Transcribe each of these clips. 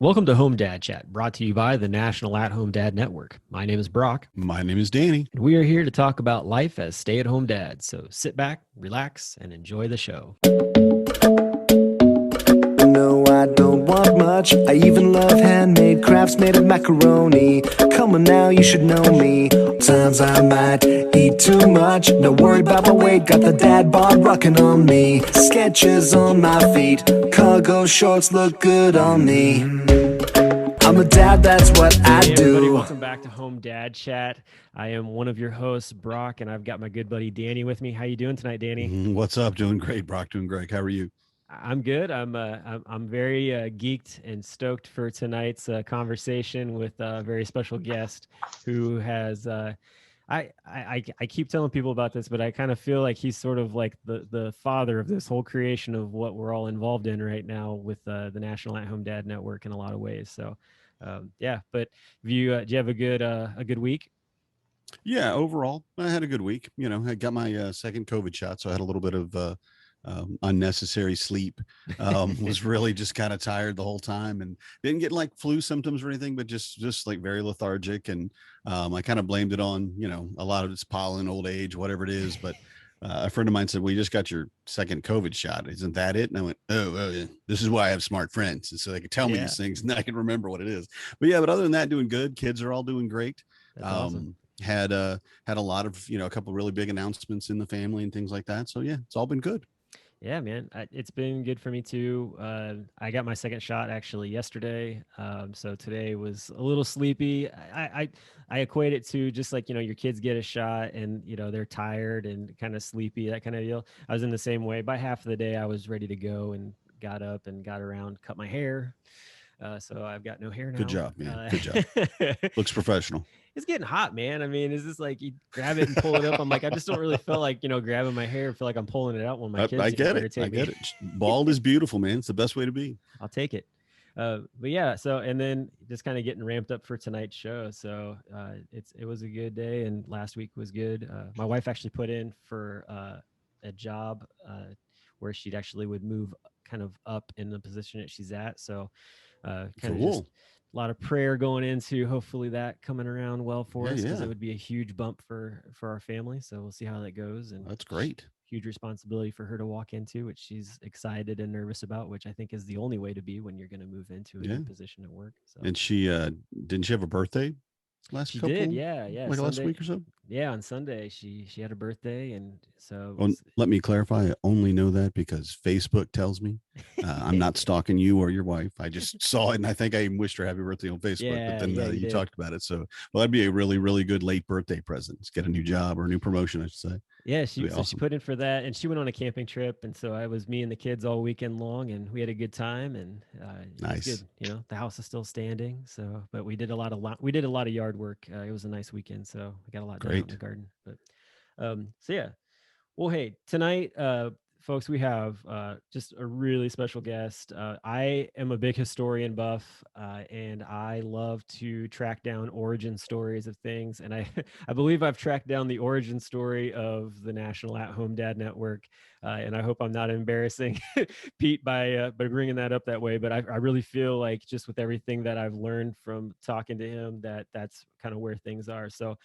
Welcome to Home Dad Chat, brought to you by the National At-Home Dad Network. My name is Brock, My name is Danny. and we are here to talk about life as stay-at-home dads. So sit back, relax, and enjoy the show. No, I don't want much. I even love handmade crafts made of macaroni. Come on now, you should know me. Times I might eat too much. No worry about my weight, got the dad bod rocking on me. Sketches on my feet, cargo shorts look good on me. I'm a dad, that's what I Hey everybody, do. welcome back to Home Dad Chat. I am one of your hosts, Brock, and I've got my good buddy Danny with me. How you doing tonight, Danny? What's up? Doing great, Brock. Doing great. How are you? I'm good. I'm very geeked and stoked for tonight's conversation with a very special guest who has I keep telling people about this, but I kind of feel like he's sort of like the father of this whole creation of what we're all involved in right now with the National At-Home Dad Network in a lot of ways. So, yeah. But do you have a good week? Yeah, overall, I had a good week. I got my second COVID shot, so I had a little bit of unnecessary sleep. Was really just kind of tired the whole time, and didn't get like flu symptoms or anything, but just like very lethargic. And I kind of blamed it on a lot of it's pollen, old age, whatever it is. But a friend of mine said, "We just got your second COVID shot. Isn't that it?" And I went, "Oh, well, yeah. This is why I have smart friends, and so they can tell me Yeah, these things, and I can remember what it is." But yeah, but other than that, doing good. Kids are all doing great. that's awesome. Um, had a lot of a couple really big announcements in the family and things like that. So yeah, it's all been good. Yeah, man, it's been good for me too. I got my second shot actually yesterday, so today was a little sleepy. I equate it to just like your kids get a shot and they're tired and kind of sleepy, that kind of deal. I was in the same way. By half of the day, I was ready to go and got up and got around, cut my hair. So I've got no hair Good now. job, man. Good job. Looks professional. It's getting hot, man. I mean, is this like you grab it and pull it up? I'm like, I just don't really feel like, grabbing my hair. I feel like I'm pulling it out when my I kids get it. I irritate me. get it. Bald is beautiful, man. It's the best way to be. I'll take it. But yeah, so and then just kind of getting ramped up for tonight's show. So it was a good day, and last week was good. My wife actually put in for a job where she'd actually would move kind of up in the position that she's at. So kind of just Cool. a lot of prayer going into hopefully that coming around well for Yeah, us because it yeah. would be a huge bump for our family. So we'll see how that goes. And That's great. huge responsibility for her to walk into, which she's excited and nervous about, which I think is the only way to be when you're going to move into a Yeah. new position at work. So And she didn't she have a birthday last she did, couple yeah, like last Sunday, week or so? yeah, on Sunday she had a birthday, and so it Oh, was. let me clarify. I only know that because Facebook tells me. I'm not stalking you or your wife. I just saw it, and I think I even wished her happy birthday on Facebook. But Yeah, then yeah, you you did. talked about it, so well, that'd be a really, really good late birthday present. Get a new job or a new promotion, I should say. Yeah, That'd be she awesome. put in for that, and she went on a camping trip, and so I was me and the kids all weekend long, and we had a good time, and it was good. Nice, The house is still standing, so but we did a lot of yard work. It was a nice weekend, so we got a lot done out in the great. garden. But so yeah, well, hey, tonight, folks, we have just a really special guest. I am a big historian buff, and I love to track down origin stories of things. And I, I believe I've tracked down the origin story of the National At-Home Dad Network. And I hope I'm not embarrassing Pete by bringing that up that way. But I really feel like just with everything that I've learned from talking to him, that's kind of where things are. So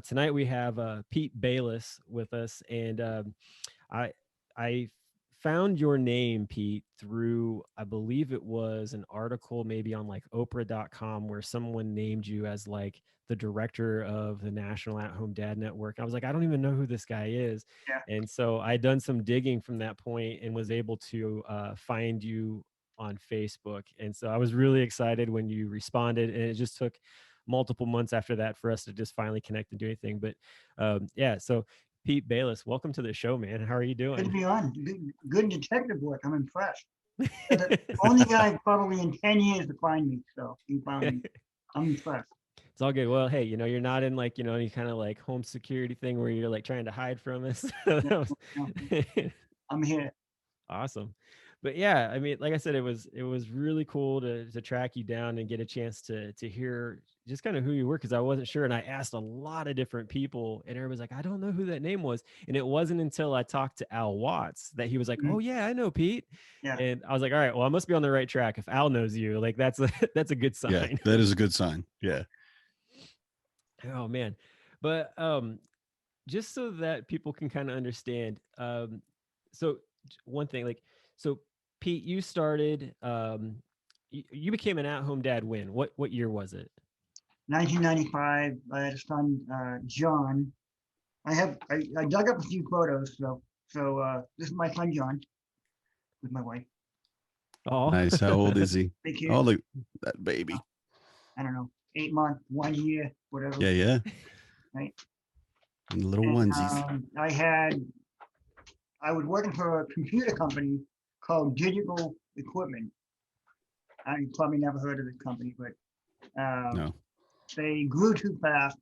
tonight we have Pete Bayliss with us, and I I found your name, Pete, through I believe it was an article maybe on like Oprah.com where someone named you as like the director of the National At-Home Dad Network. I was like, I don't even know who this guy is, Yeah. and so I done some digging from that point and was able to find you on Facebook, and so I was really excited when you responded, and it just took multiple months after that for us to just finally connect and do anything. But yeah, so Pete Bayliss, welcome to the show, man. How are you Good to doing? be on. Good detective work. I'm impressed. You're the only guy probably in 10 years to find me. So you found me. I'm impressed. It's all good. Well, hey, you're not in like, any kind of like home security thing where you're like trying to hide from us. Yeah, That no, was I'm here. awesome. but yeah, I mean, like I said, it was really cool to track you down and get a chance to hear just kind of who you were, because I wasn't sure, and I asked a lot of different people, and everybody's like, I don't know who that name was, and it wasn't until I talked to Al Watts that he was like, Mhm. oh yeah, I know Pete, Yeah. and I was like, all right, well, I must be on the right track if Al knows you. Like that's a that's a good Yeah, sign. that is a good sign. Yeah. Oh man, but just so that people can kind of understand, so one thing, like, so Pete, you started, you became an at-home dad when? What year was it? 1995. I had a son, John. I dug up a few photos. So this is my son John with my wife. Oh, Nice. How old is he? Big kid. Oh, look, that baby. I don't know, 8 months, 1 year, whatever. Yeah, yeah. Right. And little And, onesies. I was working for a computer company called Digital Equipment. You probably never heard of this company, but No. they grew too fast.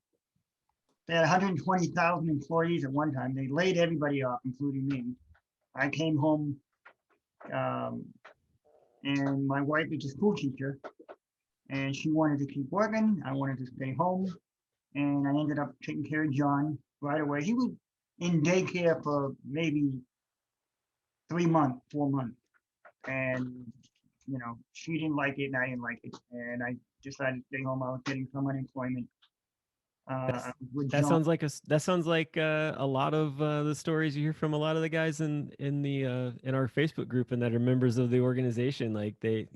They had 120,000 employees at one time. They laid everybody off, including me. I came home, and my wife is a school teacher, and she wanted to keep working. I wanted to stay home, and I ended up taking care of John right away. He was in daycare for maybe 3 months, 4 months, and she didn't like it, and I didn't like it, and I decided to stay home. I was getting some unemployment. that's With that John. sounds like that sounds like a lot of the stories you hear from a lot of the guys in the in our Facebook group and that are members of the organization. Like they,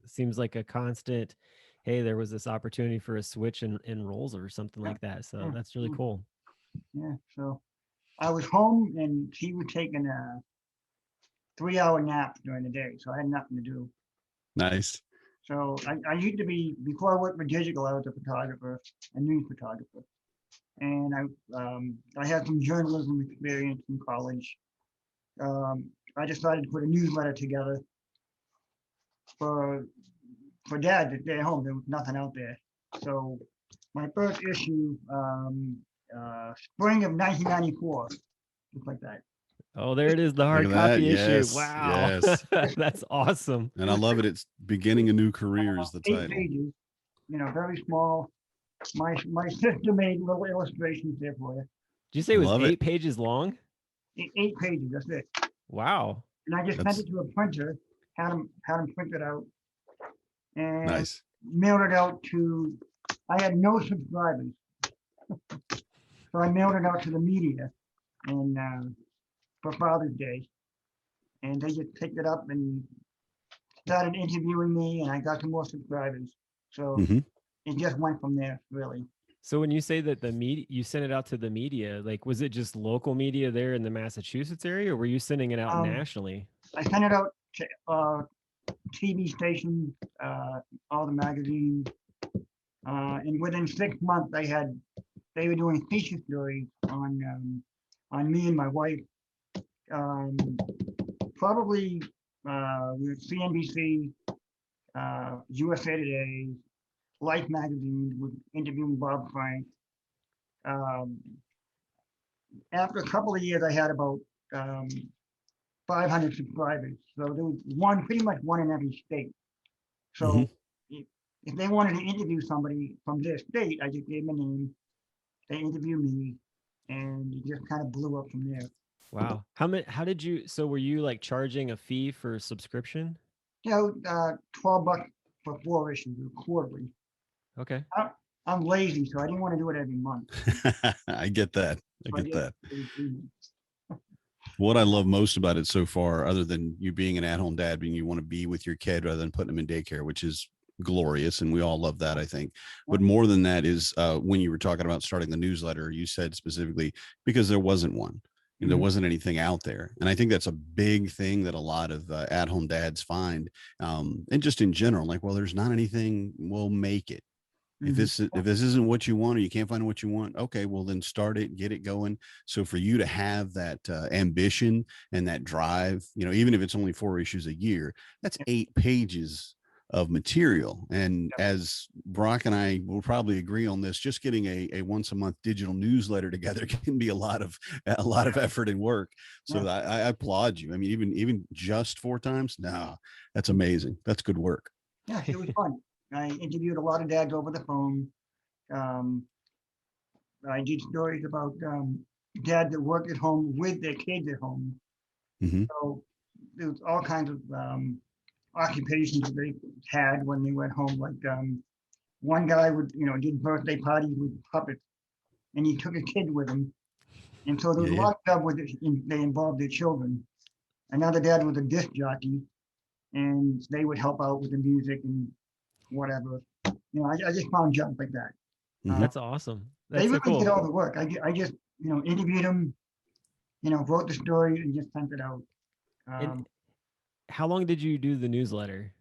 seems like a constant. Hey, there was this opportunity for a switch in roles or something Yeah, like that. So yeah, that's really cool. yeah. So I was home, and he was taking a 3-hour nap during the day, so I had nothing to do. Nice. So I used to be, before I worked for digital, I was a photographer, a news photographer, and I had some journalism experience in college. I decided to put a newsletter together for dad to stay at home. There was nothing out there, so my first issue, spring of 1994, just like that. Oh, there it is, the Look hard at that. copy issue. Yes. Wow. Yes. That's awesome. And I love it. It's Beginning a New Career is the 8 title. pages, very small. My sister made little illustrations there for you. Did you say it was Love it. 8 pages long? 8 pages, that's it. Wow. And I just sent That's it to a printer, had him print it out, and nice. mailed it out to. I had no subscribers, so I mailed it out to the media, and for Father's Day, and they just picked it up and started interviewing me, and I got some more subscribers. So Mhm. it just went from there, really. So when you say that the media, you sent it out to the media, like was it just local media there in the Massachusetts area, or were you sending it out Um, nationally? I sent it out to TV stations, all the magazines, and within 6 months, they were doing feature stories on me and my wife. Um, Probably with CNBC, USA Today, Life magazine, with interviewing Bob Frank. Um, After a couple of years, I had about 500 subscribers. So there was pretty much one in every state. Mhm. So if they wanted to interview somebody from their state, I just gave them a name. They interviewed me, and it just kind of blew up from there. Wow. How did you, so were you like charging a fee for subscription? 12 bucks for 4 issues, quarterly. Okay. I'm lazy, so I didn't want to do it every month. I get that. I So get did that. it every 3 months. What I love most about it so far, other than you being an at-home dad, being you want to be with your kid rather than putting them in daycare, which is glorious, and we all love that, I think. But more than that is when you were talking about starting the newsletter, you said specifically because there wasn't one. And there Mhm. wasn't anything out there, and I think that's a big thing that a lot of at-home dads find, and just in general, like, well, there's not anything. We'll make it. If Mhm. this isn't what you want, or you can't find what you want, okay, well then start it, get it going. So for you to have that ambition and that drive, even if it's only 4 issues a year, that's 8 pages of material. And as Brock and I will probably agree on this, just getting a once a month digital newsletter together can be a lot of effort and work. So I applaud you. I mean, even just 4 times, no, that's amazing. That's good work. Yeah, it was fun. I interviewed a lot of dads over the phone. I did stories about dads that work at home with their kids at home. Mm-hmm. So there was all kinds of occupations that they had when they went home. Like one guy would, did birthday parties with puppets, and he took a kid with him. And so there was a lot of stuff with it. They involved their children. Another dad was a disc jockey, and they would help out with the music and whatever. I just found junk like that. That's awesome. That's they so really cool. did all the work. I just, interviewed them, wrote the story and just sent it out. And how long did you do the newsletter?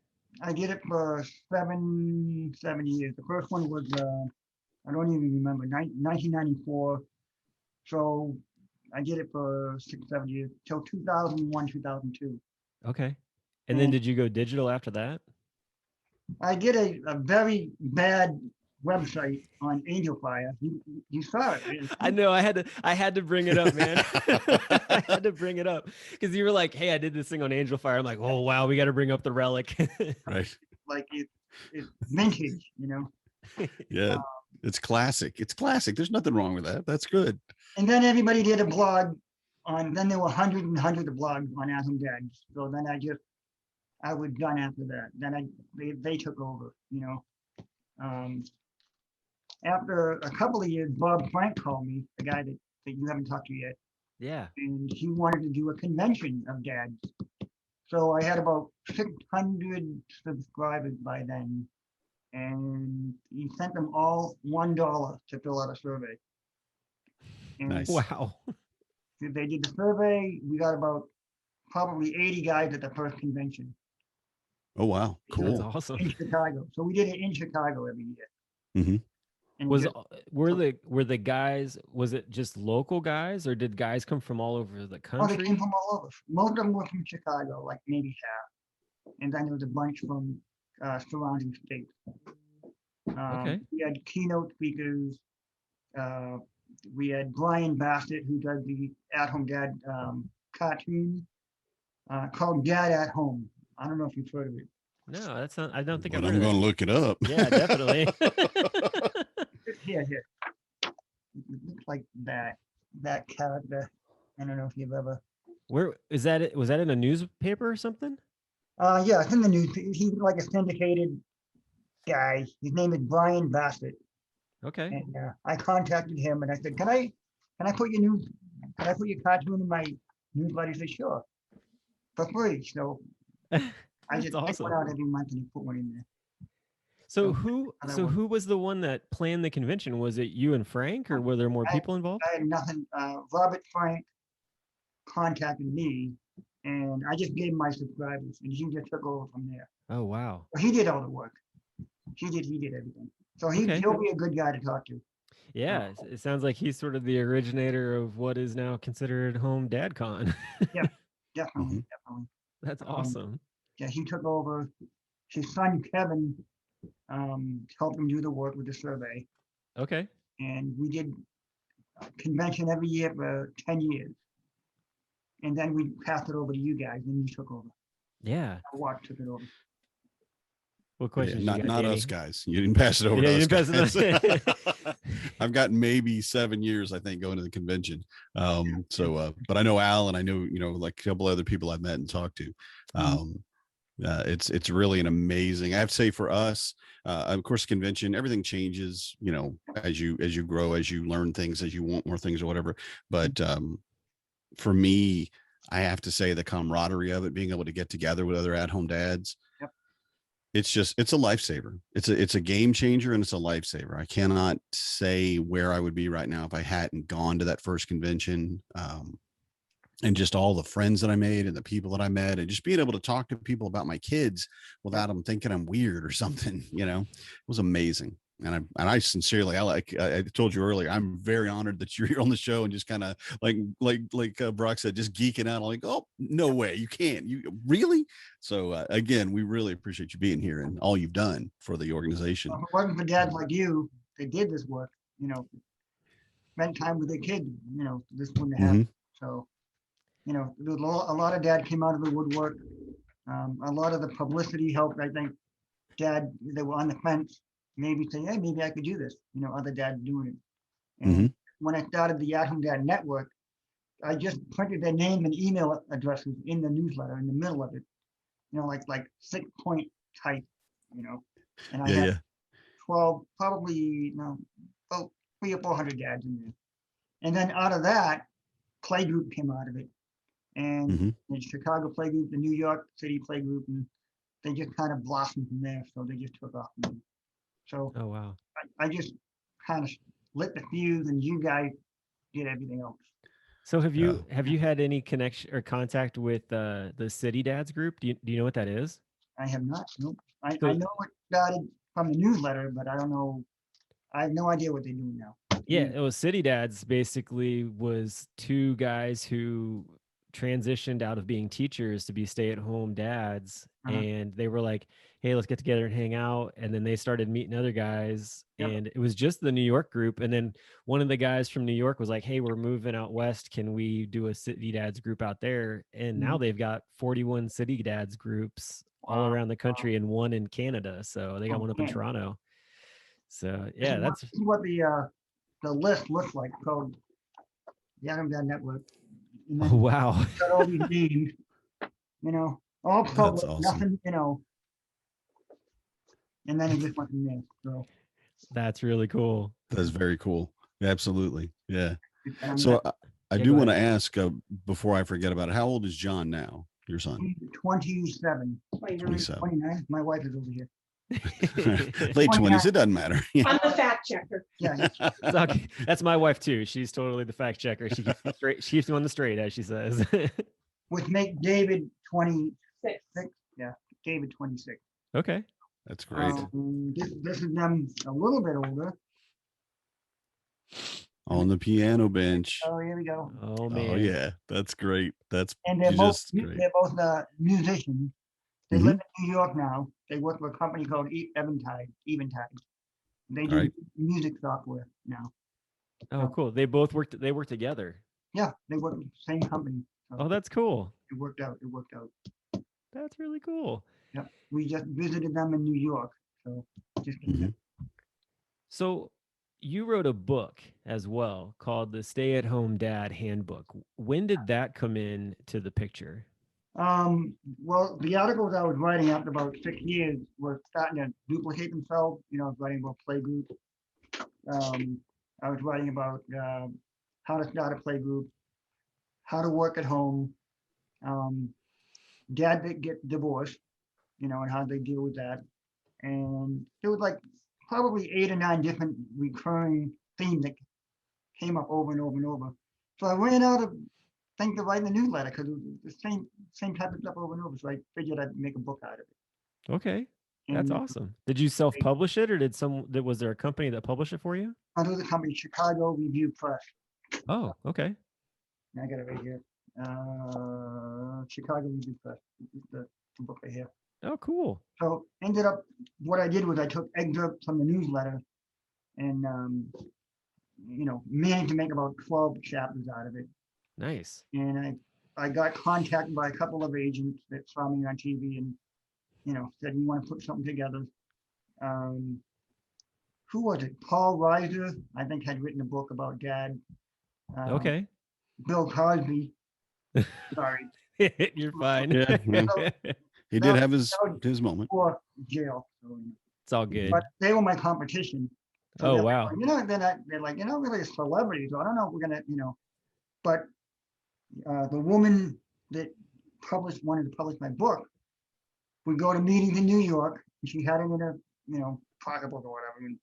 I did it for 7 years. The first one was, I don't even remember, 1994. So I did it for 6-7 years till 2001, 2002. Okay. And then did you go digital after that? I did a very bad website on Angel Fire. You saw it. I know. I had to bring it up, man. I had to bring it up because you were like, "Hey, I did this thing on Angel Fire." I'm like, "Oh wow, we got to bring up the relic." Right. Like it's vintage, Yeah, it's classic. It's classic. There's nothing wrong with that. That's good. And then everybody did a blog on. Then there were hundreds and hundreds of blogs on At-Home Dads. So then I was done after that. Then they took over, After a couple of years, Bob Frank called me, the guy that you haven't talked to yet. Yeah. And he wanted to do a convention of dads. So I had about 600 subscribers by then. And he sent them all $1 to fill out a survey. And Nice. Wow. They did the survey. We got about probably 80 guys at the first convention. Oh, wow. Cool. That's awesome. In Chicago. So we did it in Chicago every year. Mm-hmm. And were the guys, was it just local guys or did guys come from all over the country? they came from all over. Most of them were from Chicago, like maybe half. And then there was a bunch from surrounding states. Okay. We had keynote speakers. We had Brian Bassett, who does the At-Home Dad cartoon called Dad at Home. I don't know if you've heard of it. No, that's not. I don't think But I've heard I'm of going to it. look it up. Yeah, definitely. Here. It looks like that character. I don't know if you've ever. Where is that? Was that in a newspaper or something? Yeah, it's in the news. He's like a syndicated guy. His name is Brian Bassett. Okay. And I contacted him and I said, can I put your cartoon in my newsletter? He said, sure, for free. So I just awesome. pick one out every month and put one in there. So who was the one that planned the convention? Was it you and Frank, or were there more people involved? I had nothing. Robert Frank contacted me, and I just gave him my subscribers, and he just took over from there. Oh wow. He did all the work. He did everything. So he'll be a good guy to talk to. Yeah, it sounds like he's sort of the originator of what is now considered HomeDadCon. Yeah, definitely. That's awesome. Yeah, he took over. His son Kevin helped him do the work with the survey. Okay. And we did a convention every year for 10 years. And then we passed it over to you guys, and you took over. Yeah. Watt took it over. What questions? Yeah, you got, not Danny? us guys. You didn't pass it over Yeah, to you us didn't pass guys. it I've got maybe 7 years, I think, going to the convention. But I know Al, and I know, like a couple other people I've met and talked to. It's really an amazing, I have to say, for us, of course, convention, everything changes, as you grow, as you learn things, as you want more things or whatever. But for me, I have to say the camaraderie of it, being able to get together with other at-home dads, it's a lifesaver. It's a game changer, and it's a lifesaver. I cannot say where I would be right now if I hadn't gone to that first convention. And just all the friends that I made and the people that I met, and just being able to talk to people about my kids without them thinking I'm weird or something, it was amazing. I sincerely, I told you earlier, I'm very honored that you're here on the show and just kind of like Brock said, just geeking out. I'm like, oh, no way, you can't, you really. So again, we really appreciate you being here and all you've done for the organization. If it wasn't for dads like you, they did this work, spent time with their kids, this wouldn't have happened. So, there was a lot of dad came out of the woodwork. A lot of the publicity helped. I think dad, they were on the fence, maybe say, hey, maybe I could do this. Other dads doing it. And when I started the At-Home Dad Network, I just printed their name and email addresses in the newsletter in the middle of it, like 6-point type, and I had 12, probably, about 300 or 400 dads in there. And then out of that, Playgroup came out of it. And the Chicago Playgroup, the New York City Playgroup, and they just kind of blossomed from there. So they just took off. So oh wow, I just kind of lit the fuse, and you guys did everything else. So have you had any connection or contact with the City Dads group? Do you know what that is? I have not. Nope. I know it started from the newsletter, but I don't know. I have no idea what they're doing now. Yeah, it was City Dads basically was two guys who transitioned out of being teachers to be stay-at-home dads, and they were like, hey, let's get together and hang out. And then they started meeting other guys, and it was just the New York group. And then one of the guys from New York was like, hey, we're moving out west, can we do a City Dads group out there? And now they've got 41 City Dads groups all around the country and one in Canada, so they got one up in Toronto. So yeah, this is what the list looks like called the At-Home Dad Network. Oh wow. Got all these names, all public, awesome. nothing, and then it just went from there. So that's really cool. That's very cool. Absolutely. Yeah. So I do want to ask before I forget about it, how old is John now, your son? 27. 27. 29. My wife is over here. Late 20s, it doesn't matter. I'm the fact checker. Yeah. Okay. That's my wife too. She's totally the fact checker. She keeps me on the straight, as she says. Which make David 26. Yeah, David 26. Okay. That's great. This is them a little bit older. On the piano bench. Oh, here we go. Oh man. Oh yeah, that's great. That's and they're both great. They're both musicians. They live in New York now. They work for a company called Eventide. They do music software now. Oh, cool. They both work together. Yeah, they work in the same company. So oh, that's cool. It worked out. That's really cool. Yeah, we just visited them in New York. So just So you wrote a book as well called the Stay-At-Home Dad Handbook. When did that come in to the picture? Well, the articles I was writing after about 6 years were starting to duplicate themselves. I was writing about playgroup. I was writing about how to start a playgroup, how to work at home, dad that get divorced, and how they deal with that. And there was like probably 8 or 9 different recurring themes that came up over and over and over. So I ran out of things to write in the newsletter because it was the same type of stuff over and over. So I figured I'd make a book out of it. Okay. That's awesome. Did you self-publish it, or was there a company that published it for you? Under the company Chicago Review Press. Oh, okay. I got it right here. Chicago Review Press. The book right here. Oh, cool. So ended up, what I did was I took excerpts from the newsletter and managed to make about 12 chapters out of it. Nice. And I got contacted by a couple of agents that saw me on TV and, said, we want to put something together. Who was it? Paul Reiser, I think, had written a book about dad. Okay. Bill Cosby. Sorry. You're fine. Yeah. He did have his moment. Or jail. So, it's all good. But they were my competition. So oh, wow. They're like, really a celebrity. So I don't know if we're going to, but the woman that wanted to publish my book would go to meetings in New York, and she had it in her, pocketbook or whatever. And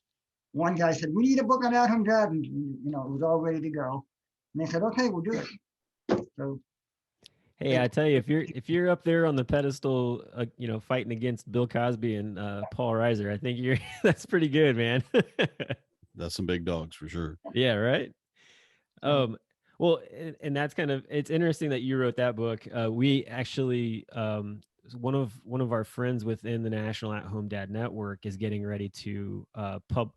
one guy said, we need a book on At-Home Dad, and it was all ready to go. And they said, okay, we'll do it. So Hey, I tell you, if you're up there on the pedestal, fighting against Bill Cosby and Paul Reiser, I think you're that's pretty good, man. That's some big dogs for sure. Yeah, right. So, Well, and that's kind of it's interesting that you wrote that book. We actually one of our friends within the National At Home Dad Network is getting ready to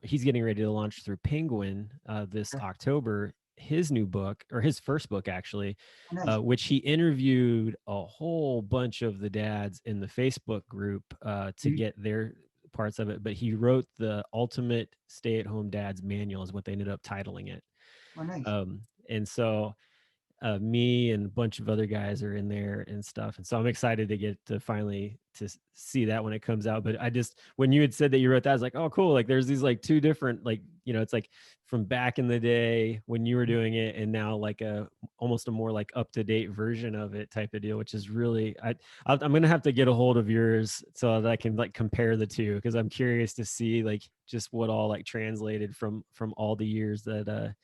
he's getting ready to launch through Penguin this Okay. October his new book, or his first book actually, nice. which he interviewed a whole bunch of the dads in the Facebook group to Mhm. get their parts of it, but he wrote the Ultimate Stay-At-Home Dad's Manual is what they ended up titling it. Oh, nice. And so me and a bunch of other guys are in there and stuff, and so I'm excited to get to finally see that when it comes out. But I just, when you had said that you wrote that, I was like, oh cool, like there's these like two different, like, it's like from back in the day when you were doing it, and now like almost a more like up-to-date version of it type of deal, which is really, I'm gonna have to get a hold of yours so that I can like compare the two, because I'm curious to see like just what all like translated from all the years that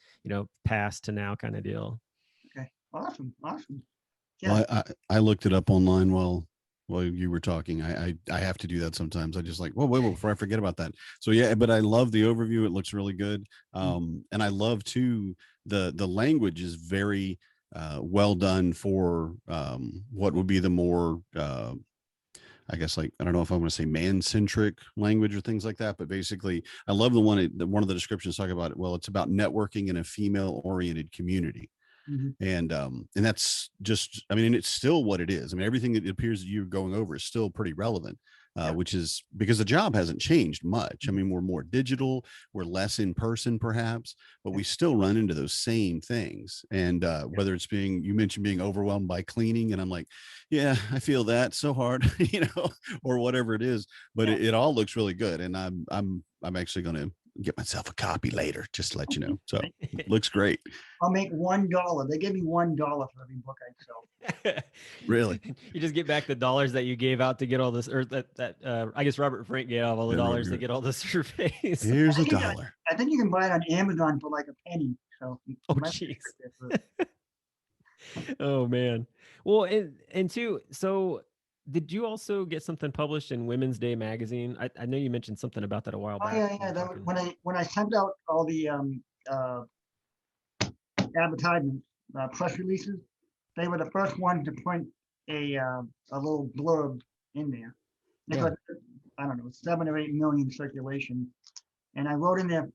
past to now kind of deal. Okay. Awesome. Yeah. Well, I looked it up online while you were talking. I have to do that sometimes. I just like, whoa, before I forget about that. So yeah, but I love the overview. It looks really good. And I love too the language is very well done for what would be the more I guess, like, I don't know if I want to say man-centric language or things like that, but basically I love the one of the descriptions talk about it. Well, it's about networking in a female-oriented community. Mhm. And that's just, I mean, and it's still what it is. I mean, everything that it appears that you're going over is still pretty relevant, Yeah. which is because the job hasn't changed much. I mean, we're more digital, we're less in person perhaps, but we still run into those same things. And whether it's you mentioned being overwhelmed by cleaning, and I'm like, yeah, I feel that so hard, or whatever it is, but Yeah. it all looks really good. And I'm actually going to get myself a copy later, just to let you know. So looks great. I'll make $1. They give me $1 for every book I sell. Really? You just get back the dollars that you gave out to get all this, or that I guess Robert Frank gave out all the Yeah, dollars to Robert. get all the surveys. Here's a I think dollar. I think you can buy it on Amazon for like a penny. So Oh jeez. Oh man. Well, and two, so did you also get something published in Women's Day magazine? I know you mentioned something about that a while Oh back. yeah. That was when I sent out all the advertisements, press releases, they were the first ones to print a little blurb in there. It's Yeah. like, I don't know, 7 or 8 million circulation, and I wrote in there,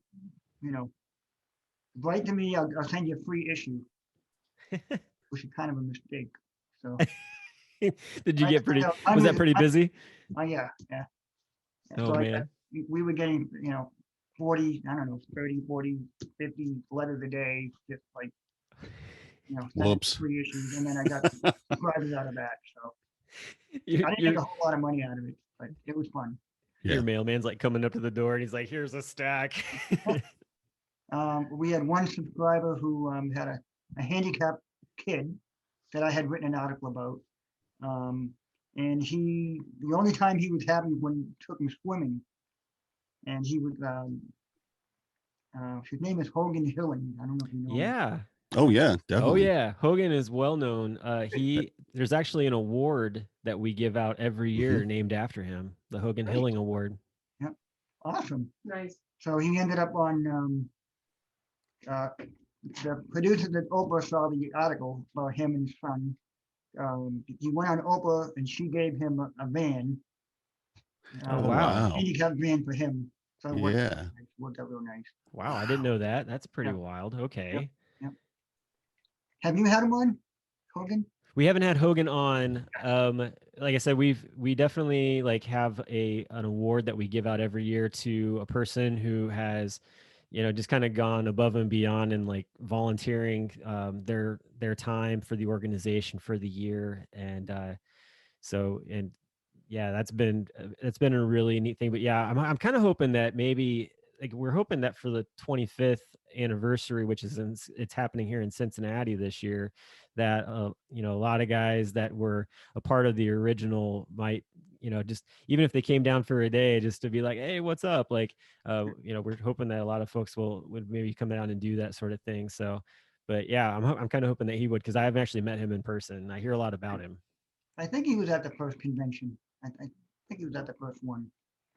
write to me, I'll send you a free issue, which is kind of a mistake. So Did you I get sent pretty, out was that hundreds- pretty busy? Oh yeah. Oh So man. we were getting 40, I don't know, 30, 40, 50 letters a day, just like sending Whoops. free issues, and then I got subscribers out of that. So I didn't Your make a whole lot of money out of it, but it was fun. your mailman's like coming up to the door and he's like, here's a stack. We had one subscriber who had a handicapped kid that I had written an article about. And the only time he was happy when we took him swimming. And he would, his name is Hogan Hilling. I don't know if you know him. Yeah. Oh yeah, Oh definitely. yeah, Hogan is well known. There's actually an award that we give out every year named after him, the Hogan Great. Hilling Award. Yep. Awesome. Nice. So he ended up on, the producers at Oprah saw the article about him and his son. He went on Oprah and she gave him a van. Oh wow. Handicap van for him. So it worked out real nice. Wow, I didn't know that. That's pretty wild. Okay. Yep. Have you had him on, Hogan? We haven't had Hogan on. Like I said, we definitely like have an award that we give out every year to a person who has, just kind of gone above and beyond and like volunteering their time for the organization for the year. And yeah, that's been a really neat thing. But yeah, I'm kind of hoping that maybe, like, we're hoping that for the 25th anniversary, which is it's happening here in Cincinnati this year, that a lot of guys that were a part of the original might, just even if they came down for a day just to be like, hey, what's up? Like, we're hoping that a lot of folks would maybe come down and do that sort of thing. So, But yeah, I'm kind of hoping that he would, because I haven't actually met him in person. I hear a lot about him. I think he was at the first convention. I think he was at the first one.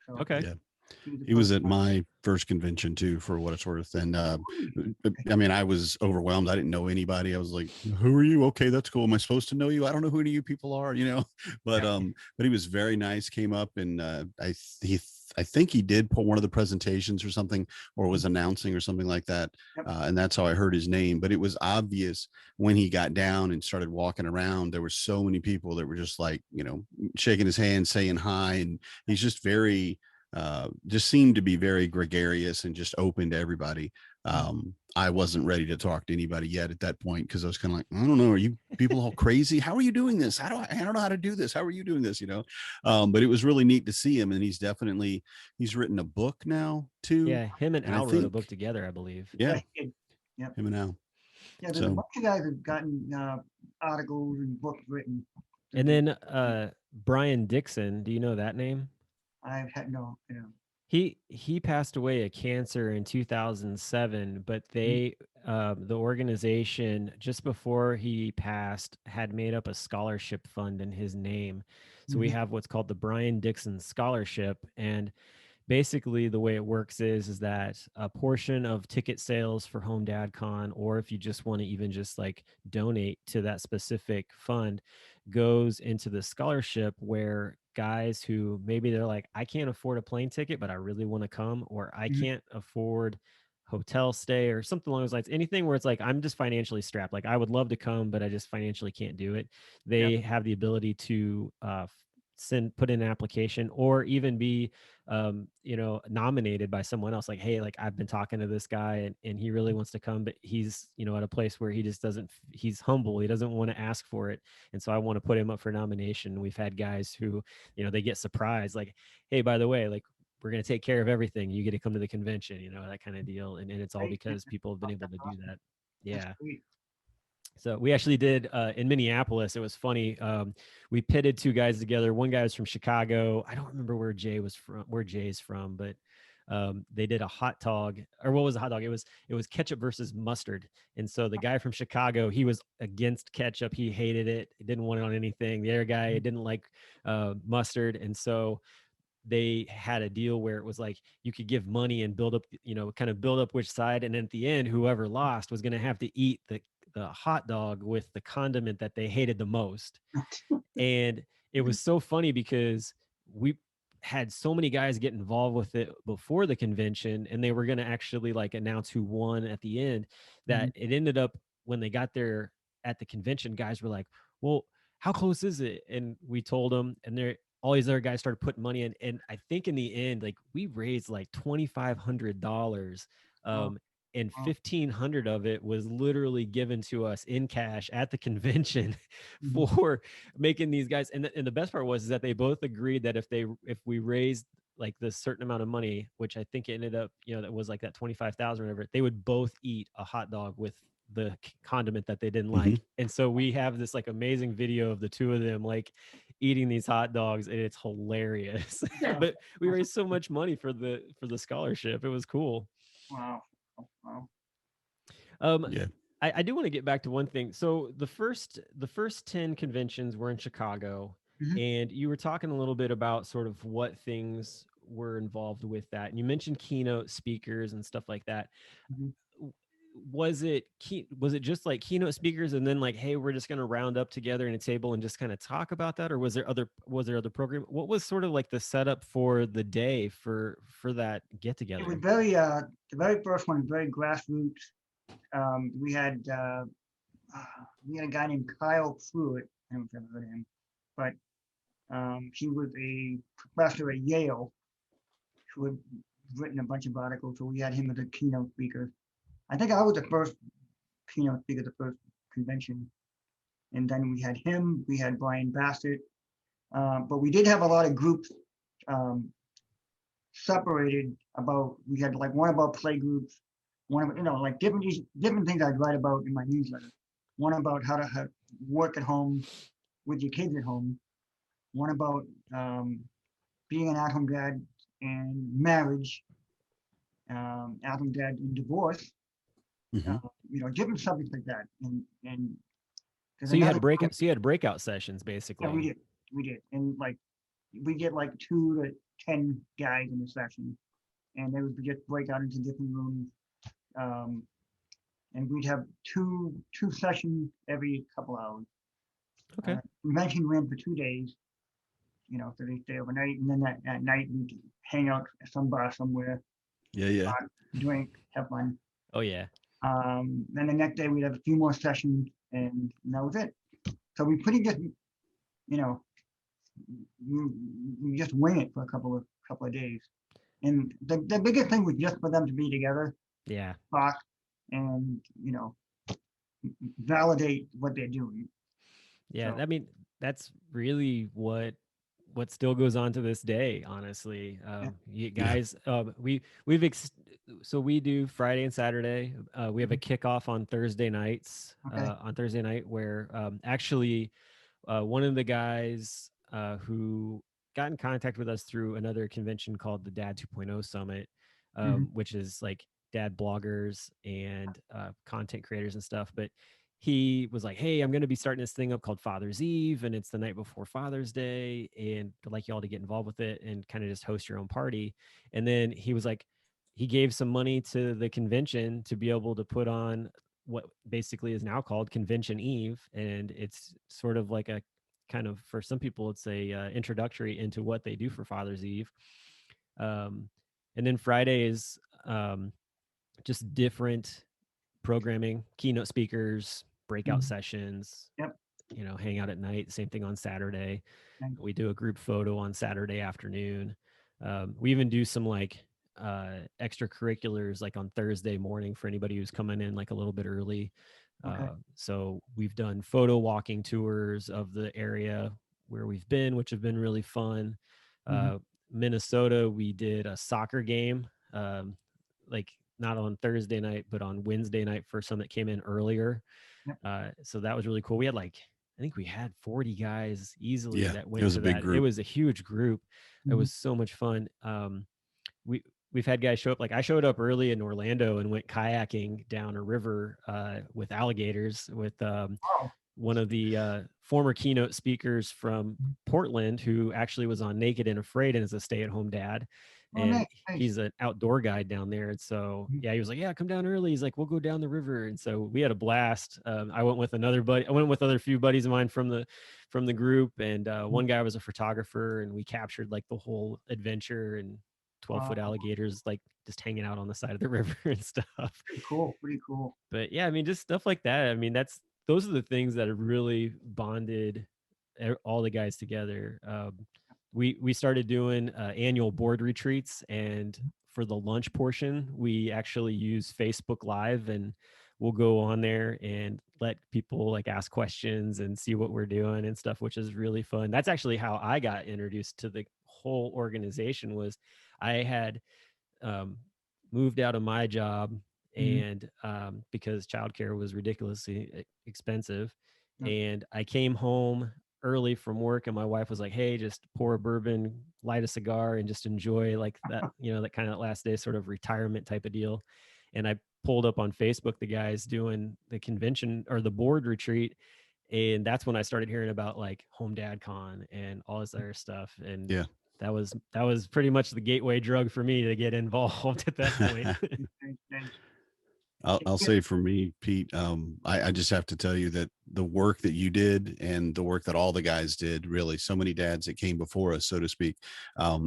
So Okay. Yeah. he was the He was first at one. my first convention too, for what it's worth. And Really? I mean, I was overwhelmed. I didn't know anybody. I was like, "Who are you? Okay, that's cool. Am I supposed to know you? I don't know who any of you people are, you know." But he was very nice. Came up and I think he did put one of the presentations or something, or was announcing or something like that. Yep. And that's how I heard his name. But it was obvious when he got down and started walking around. There were so many people that were just like, you know, shaking his hand, saying hi, and he's just very just seemed to be very gregarious and just open to everybody. I wasn't ready to talk to anybody yet at that point, because I was kind of like, I don't know, are you people all crazy? How are you doing this? I don't know how to do this. How are you doing this? You know, but it was really neat to see him, and he's written a book now too, Yeah, him and and I Al wrote a book think together, I believe. yeah, he did. Yep. him and Al. Yeah, there's a So bunch of guys who've gotten articles and books written. And then Brian Dixon, do you know that name? I've had no, He passed away of cancer in 2007, but the organization, just before he passed, had made up a scholarship fund in his name. So we have what's called the Brian Dixon Scholarship, and basically the way it works is that a portion of ticket sales for HomeDadCon, or if you just want to even just like donate to that specific fund, goes into the scholarship, where guys who maybe they're like, I can't afford a plane ticket, but I really want to come, or I can't afford hotel stay or something along those lines, anything where it's like, I'm just financially strapped, like I would love to come, but I just financially can't do it. They have the ability to put in an application, or even be nominated by someone else, like, hey, like I've been talking to this guy, and he really wants to come, but he's at a place where he just doesn't, he's humble, he doesn't want to ask for it, and so I want to put him up for nomination. We've had guys who, they get surprised, like, hey, by the way, like, we're going to take care of everything, you get to come to the convention, that kind of deal. And it's all because people have been able to do that. Yeah. So we actually did in Minneapolis. It was funny. We pitted two guys together. One guy was from Chicago. I don't remember where Jay's from, but they did a hot dog. Or what was a hot dog? It was ketchup versus mustard. And so the guy from Chicago, he was against ketchup. He hated it. He didn't want it on anything. The other guy didn't like mustard. And so they had a deal where it was like you could give money and build up, kind of build up which side. And then at the end, whoever lost was going to have to eat the hot dog with the condiment that they hated the most. And it was so funny because we had so many guys get involved with it before the convention, and they were going to actually like announce who won at the end, that it ended up, when they got there at the convention, guys were like, well, how close is it? And we told them, and all these other guys started putting money in. And I think in the end, like, we raised like $2,500. And 1,500 of it was literally given to us in cash at the convention for making these guys. And the best part was, is that they both agreed that if we raised like this certain amount of money, which I think it ended up, that was like that 25,000 or whatever, they would both eat a hot dog with the condiment that they didn't like. And so we have this like amazing video of the two of them like eating these hot dogs, and it's hilarious. But we raised so much money for the scholarship. It was cool. Wow. Wow. yeah. I do want to get back to one thing. So the first 10 conventions were in Chicago, and you were talking a little bit about sort of what things were involved with that. And you mentioned keynote speakers and stuff like that. Was it just like keynote speakers, and then like, hey, we're just going to round up together in a table and just kind of talk about that? Or was there other program? What was sort of like the setup for the day for that get together? It was very the very first one was very grassroots. We had a guy named Kyle Pruitt. I don't know if you've ever heard of him, but he was a professor at Yale who had written a bunch of articles. So we had him as a keynote speaker. I think I was the first keynote speaker at the first convention. And then we had him, we had Brian Bassett. But we did have a lot of groups separated about, we had like one about play groups, one of, like different things I'd write about in my newsletter. One about how to work at home with your kids at home. One about being an at-home dad and marriage, at-home dad and divorce. Hmm. Different subjects like that. And there's So you another had breakout. So you had breakout sessions yeah, basically. we did, and like we get like 2 to 10 guys in a session, and they would just break out into different rooms. Um, and we'd have two sessions every couple hours. Okay. Convention ran for 2 days, so they stay overnight, and then at night we hang out at some bar somewhere, Yeah, yeah. drink, have fun. Oh yeah. Then the next day we'd have a few more sessions, and that was it. So we pretty just, you know, we just wing it for a couple of days. And the biggest thing was just for them to be together, Yeah. talk, and validate what they're doing. Yeah. So I mean, that's really what still goes on to this day, honestly. yeah. You Yeah. guys, so we do Friday and Saturday. We have a kickoff on Thursday nights. Okay. On Thursday night, where actually one of the guys who got in contact with us through another convention called the Dad 2.0 Summit, Mhm. which is like dad bloggers and content creators and stuff. But he was like, "Hey, I'm going to be starting this thing up called Father's Eve, and it's the night before Father's Day, and I'd like y'all to get involved with it and kind of just host your own party." And then he was like, he gave some money to the convention to be able to put on what basically is now called Convention Eve, and it's sort of like a kind of, for some people, it's a introductory into what they do for Father's Eve. And then Friday is just different programming, keynote speakers, breakout Mhm. sessions, Yep. hang out at night. Same thing on Saturday. Nice. We do a group photo on Saturday afternoon. We even do some like extracurriculars like on Thursday morning for anybody who's coming in like a little bit early. Okay. So we've done photo walking tours of the area where we've been, which have been really fun. Mhm. Minnesota, we did a soccer game, like not on Thursday night, but on Wednesday night for some that came in earlier. Yep. So that was really cool. We had like, I think we had 40 guys easily Yeah. that It went was a to big that. It group. was a huge group. It Mhm. was so much fun. We we've had guys show up. Like I showed up early in Orlando and went kayaking down a river with alligators with Oh. one of the former keynote speakers from Portland, who actually was on Naked and Afraid and is a stay-at-home dad. Oh, And nice. Nice. he's an outdoor guide down there. And so, Mhm. yeah, he was like, "Yeah, come down early." He's like, "We'll go down the river." And so we had a blast. I went with another buddy. I went with other few buddies of mine from the group, and one guy was a photographer, and we captured like the whole adventure and 12-foot alligators like just hanging out on the side of the river and stuff. Pretty cool. Pretty cool. But yeah, I mean, just stuff like that. I mean, those are the things that have really bonded all the guys together. We started doing annual board retreats, and for the lunch portion, we actually use Facebook Live, and we'll go on there and let people like ask questions and see what we're doing and stuff, which is really fun. That's actually how I got introduced to the whole organization. Was I had um, moved out of my job, Mhm. and because childcare was ridiculously expensive, Yep. and I came home early from work, and my wife was like, "Hey, just pour a bourbon, light a cigar, and just enjoy like that, that kind of last day sort of retirement type of deal." And I pulled up on Facebook the guys doing the convention or the board retreat, and that's when I started hearing about like HomeDadCon and all this other stuff. And Yeah. that was pretty much the gateway drug for me to get involved at that point. Nice. Nice. I'll Yeah. say for me, Pete, I just have to tell you that the work that you did and the work that all the guys did, really, so many dads that came before us, so to speak,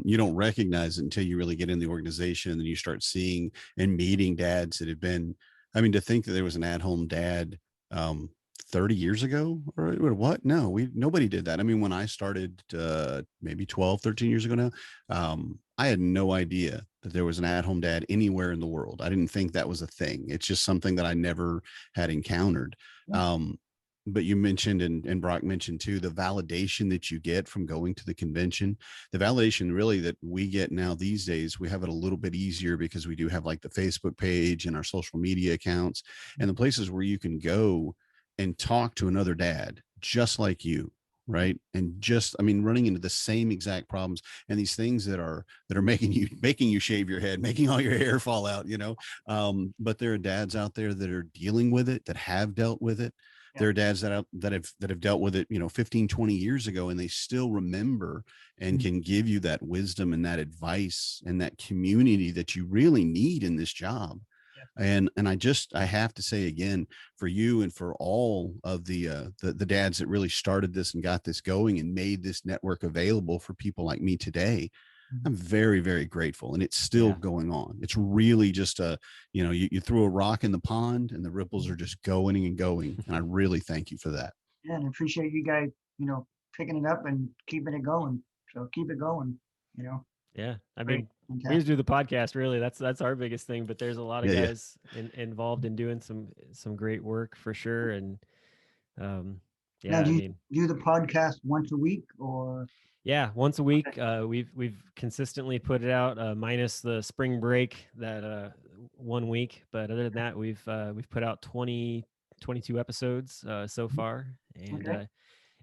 you don't recognize it until you really get in the organization and then you start seeing and meeting dads that have been, I mean, to think that there was an at-home dad, um, 30 years ago or what? No, nobody did that. I mean, when I started, maybe 12, 13 years ago now, I had no idea that there was an at-home dad anywhere in the world. I didn't think that was a thing. It's just something that I never had encountered. Yeah. But you mentioned, and Brock mentioned too, the validation that you get from going to the convention, the validation really that we get now these days, we have it a little bit easier because we do have like the Facebook page and our social media accounts and the places where you can go and talk to another dad just like you. right? And just, I mean, running into the same exact problems and these things that are making you shave your head, making all your hair fall out, but there are dads out there that are dealing with it, that have dealt with it. Yeah. There are dads that have dealt with it, 15, 20 years ago, and they still remember and can give you that wisdom and that advice and that community that you really need in this job. And I have to say again, for you and for all of the dads that really started this and got this going and made this network available for people like me today, I'm very, very grateful. And it's still going on. It's really just you threw a rock in the pond and the ripples are just going and going. And I really thank you for that. Yeah, and I appreciate you guys, picking it up and keeping it going. So keep it going, Yeah, I Great. mean, we Fantastic. just do the podcast. Really, that's our biggest thing. But there's a lot of Yeah, yeah. guys involved in doing some great work for sure. And Now, I do you mean, do the podcast once a week or? yeah, once a week. We've consistently put it out, minus the spring break that 1 week. But other than that, we've put out 22 episodes so far, and Okay.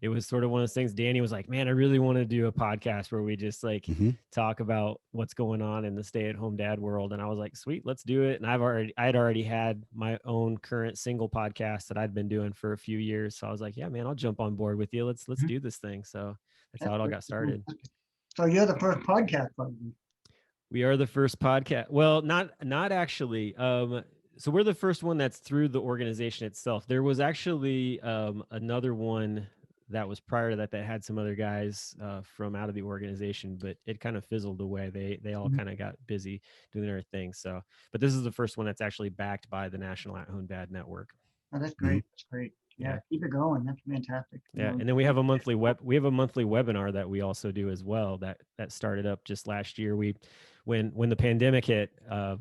it was sort of one of those things. Danny was like, man, I really want to do a podcast where we just like talk about what's going on in the stay-at-home dad world. And I was like, sweet, let's do it. And I'd already had my own current single podcast that I'd been doing for a few years. So I was like, yeah, man, I'll jump on board with you. Let's do this thing. So that's how it all got started. So you're the first podcast probably. We are the first podcast. Well, not actually. So we're the first one that's through the organization itself. There was actually another one that was prior to that had some other guys from out of the organization, but it kind of fizzled away. They all kind of got busy doing their thing. So, but this is the first one that's actually backed by the National At-Home Dad Network. Oh, that's great. That's great. Yeah, keep it going. That's fantastic. Yeah, and then we have a monthly webinar that we also do as well. That started up just last year. When the pandemic hit,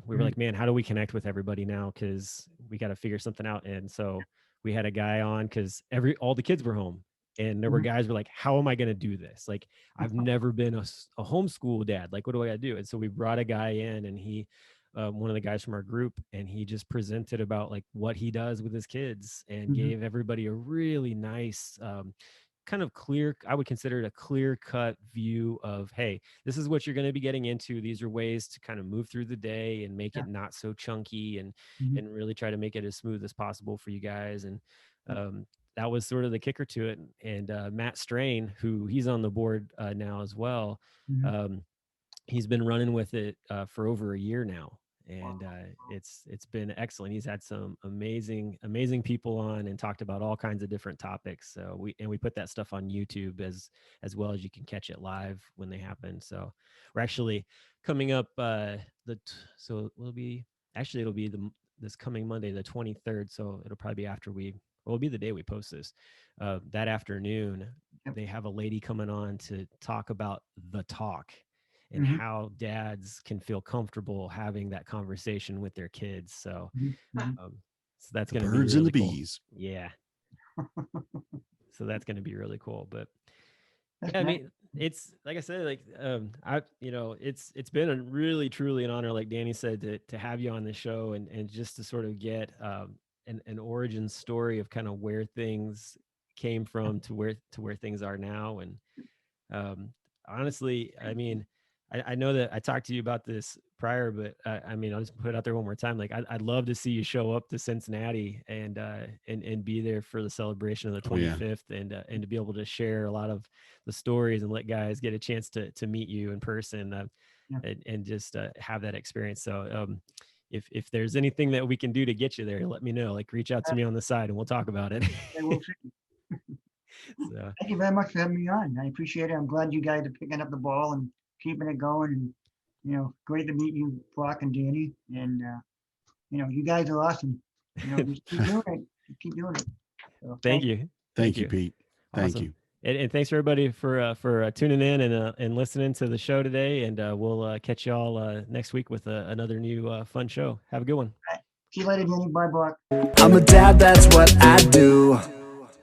we were like, man, how do we connect with everybody now? Because we got to figure something out. And so we had a guy on because all the kids were home. And there were guys who were like, how am I going to do this? Like, I've never been a homeschool dad. Like, what do I got to do? And so we brought a guy in, and he, one of the guys from our group, and he just presented about like what he does with his kids and gave everybody a really nice, kind of clear, I would consider it a clear cut view of, hey, this is what you're going to be getting into. These are ways to kind of move through the day and make it not so chunky and really try to make it as smooth as possible for you guys. And, that was sort of the kicker to it. And Matt Strain, who he's on the board now as well, he's been running with it for over a year now, and it's been excellent. He's had some amazing people on and talked about all kinds of different topics. So we put that stuff on YouTube as well as you can catch it live when they happen. So we're actually coming up it'll be this coming Monday, the 23rd. So it'll probably be it'll be the day we post this. That afternoon, they have a lady coming on to talk about the talk and how dads can feel comfortable having that conversation with their kids. So, so that's going to be birds really and the cool. bees. Yeah. So that's going to be really cool. But yeah, I mean, it's like I said, like it's been a really truly an honor, like Danny said, to have you on the show and just to sort of get an origin story of kind of where things came from to where things are now. And honestly, I mean, I know that I talked to you about this prior, but I mean, I'll just put it out there one more time. Like, I'd love to see you show up to Cincinnati and be there for the celebration of the 25th, and to be able to share a lot of the stories and let guys get a chance to meet you in person, and just have that experience. So, if there's anything that we can do to get you there, let me know. Like, reach out to me on the side and we'll talk about it. We'll see. So, thank you very much for having me on. I appreciate it. I'm glad you guys are picking up the ball and keeping it going. And, great to meet you, Brock and Danny. And, you guys are awesome. Just keep doing it. Keep doing it. So, thank you. Thank you, Pete. Thank you. And thanks for everybody for tuning in and listening to the show today. And we'll catch you all next week with another new fun show. Have a good one. See you later, Danny. Bye, Brock. I'm a dad, that's what I do.